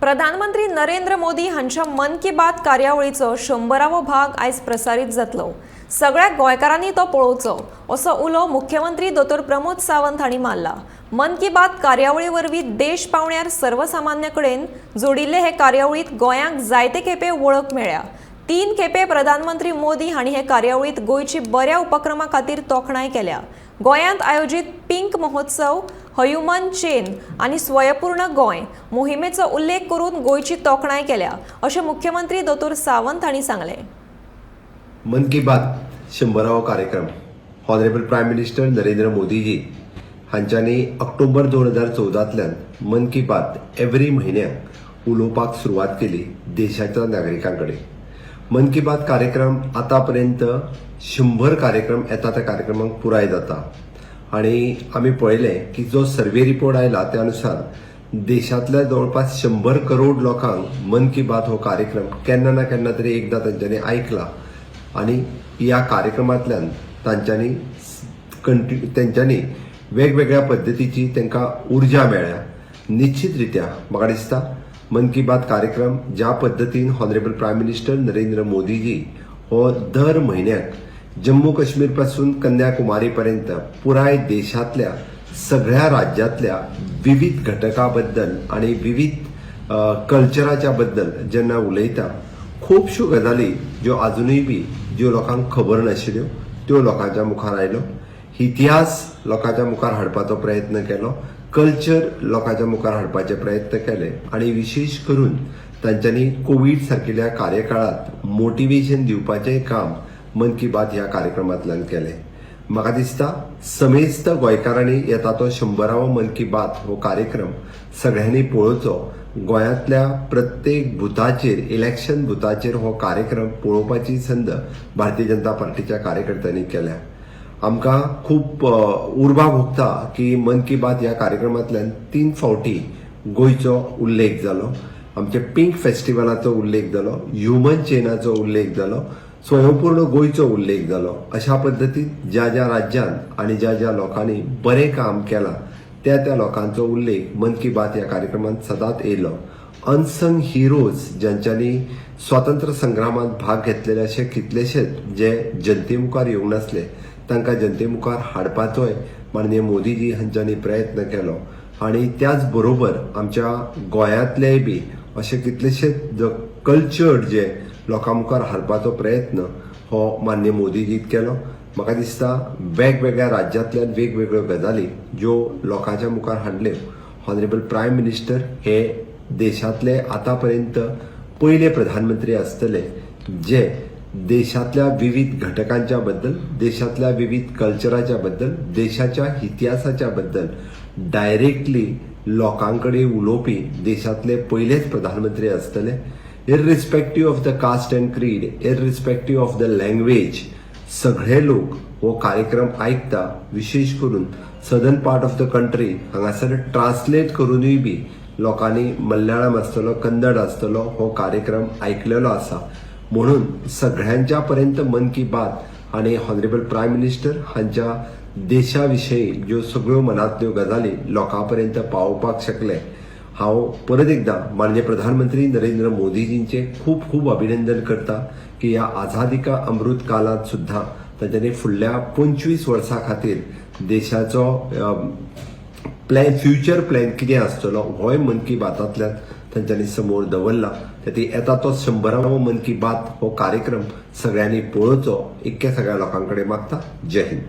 प्रधानमंत्री नरेंद्र मोदी हांच्या मन की बात कार्यावळीचो 100वो भाग आयज प्रसारित जातलो। सगळ्या गोंयकारांनी तो पळोवचो असो उलो मुख्यमंत्री दोतोर प्रमोद सावंत हांणी मारला। मन की बात कार्यावळी वरवीं देश पावण्यार सर्वसामान्य कडेन जोडिल्ले हे कार्यावळीत गोंयांक जायते खेपे वळख मेळ्ळ्या। 3 खेपे प्रधानमंत्री मोदी हांणी हे कार्यावळीत गोंयची बऱ्या उपक्रमा खातीर तोखणाय केल्या। गोंयांत आयोजित पिंक महोत्सव, ह्यूमन चेन आनी स्वयंपूर्ण गोंय मोहिमेचो उल्लेख करून गोंयची तोखणाय केल्या अशें मुख्यमंत्री दोतोर सावंत हांणी सांगलें। मन की बात 100वो कार्यक्रम honourable prime minister Narendra Modiji हांच्यांनी October 2014तल्यान मन की बात एव्हरी म्हयन्याक उलोवपाक सुरवात केली देशाच्या नागरिकांकडे। मन की बात कार्यक्रम आतापर्यंत 100 कार्यक्रम येता त्या कार्यक्रमांक पुराय जाता आणि आम्ही पळयलें की जो सर्वे रिपोर्ट आयला त्या अनुसार देशातल्या जवळपास 100 करोड लोकांक मन की बात हो कार्यक्रम केन्ना ना केन्ना तरी एकदा तांच्यांनी ऐकला आणि या कार्यक्रमांतल्यान तांच्यांनी वेगवेगळ्या पद्धतीची तांकां उर्जा मेळ्ळ्या। निश्चितरित्या म्हाका दिसता मन की बात कार्यक्रम ज्या पद्धतीन honourable prime minister Narendra Modiji हो दर म्हयन्याक जम्मू काश्मीर पासून कन्याकुमारी पर्यंत पुराय देशातल्या सगळ्या राज्यातल्या विविध घटकाबद्दल आणि विविध कल्चराच्या बद्दल जेन्ना उलयता खूबश्यो गजाली ज्यो अजूनय बी ज्यो लोकांक खबर नाशिल्ल्यो त्यो लोकांच्या मुखार आयलो। इतिहास लोकांच्या मुखार हाडपाचो प्रयत्न केलो, कल्चर लोकांच्या मुखार हाडपाचे प्रयत्न केले आणि विशेष करून तांच्यांनी कोविड सारकिल्ल्या कार्यकाळात मोटिवेशन दिवपाचें काम मन की बात ह्या कार्यक्रमांतल्यान केलें। म्हाका दिसता समेस्त गोंयकारांनी येता तो 100वो मन की बात हो कार्यक्रम सगळ्यांनी पळोवचो। गोंयांतल्या प्रत्येक बुथाचेर इलेक्शन बुथाचेर हो कार्यक्रम पळोवपाची संद भारतीय जनता पार्टीच्या कार्यकर्त्यांनी केल्या। आमकां खूब उर्बा भोगता की मन की बात ह्या कार्यक्रमांतल्यान 3 फावटी गोंयचो उल्लेख जालो। आमचे पिंक फेस्टिवलाचो उल्लेख जालो, ह्यूमन चेनाचो उल्लेख जालो, स्वयंपूर्ण गोंयचो उल्लेख जालो। अशा पद्दतीन ज्या ज्या राज्यांत आणि ज्या ज्या लोकांनी बरें काम केलां त्या लोकांचो उल्लेख मन की बात ह्या कार्यक्रमांत सदांच येयलो। अनसंग हिरोज ज्यांच्यांनी स्वातंत्र्य संग्रामांत भाग घेतलेले अशे कितलेशेच जे जनते मुखार येवंक नासले तांकां जनते मुखार हाडपाचोय माननीय मोदीजी हांच्यांनी प्रयत्न केलो आणि त्याच बरोबर आमच्या गोंयांतलेय बी अशे कितलेशेच कल्चर जे लोकां मुखार हाडपाचो प्रयत्न हो माननीय मोदीजीत केलो। म्हाका दिसता वेगवेगळ्या राज्यांतल्यान वेगवेगळ्यो गजाली ज्यो लोकांच्या मुखार हाडल्यो। ऑनरेबल प्रायम मिनिस्टर हे देशातले आतापर्यंत पयले प्रधानमंत्री आसतले जे देशातल्या विविध घटकांच्या बद्दल, देशातल्या विविध कल्चराच्या बद्दल, देशाच्या इतिहासाच्या बद्दल डायरेक्टली लोकांकडे उलोवपी देशातले पयलेच प्रधानमंत्री आसतले। इररिस्पेक्टिव्ह ऑफ द कास्ट अँड क्रीड, इररिस्पेक्टिव्ह ऑफ द लँग्वेज, सगळे लोक हो कार्यक्रम ऐकता। विशेष करून southern part of the country हांगासर ट्रान्सलेट करूनय बी लोकांनी मल्याळम आसतलो, कन्नड आसतलो हो कार्यक्रम ऐकलेलो आसा। म्हणून सगळ्यांच्या पर्यंत मन की बात आणि ऑनरेबल प्रायम मिनिस्टर हांच्या देशाविषयी ज्यो सगळ्यो मनांतल्यो गजाली लोकांपर्यंत पावोवपाक शकले। हांव परत एकदा माननीय प्रधानमंत्री नरेंद्र मोदीजींचे खूब खूब अभिनंदन करता की ह्या आझादी का अमृत काळात सुद्धा तांच्यांनी फुडल्या 25 वर्सां खातीर देशाचो फ्युचर प्लॅन कितें आसतलो होय मन की बातांतल्यान तांच्यांनी समोर दवरला। त्याती येता तो 100वो मन की बात हो कार्यक्रम सगळ्यांनी पळोवचो इतके सगळ्या लोकांकडे मागता। जय हिंद।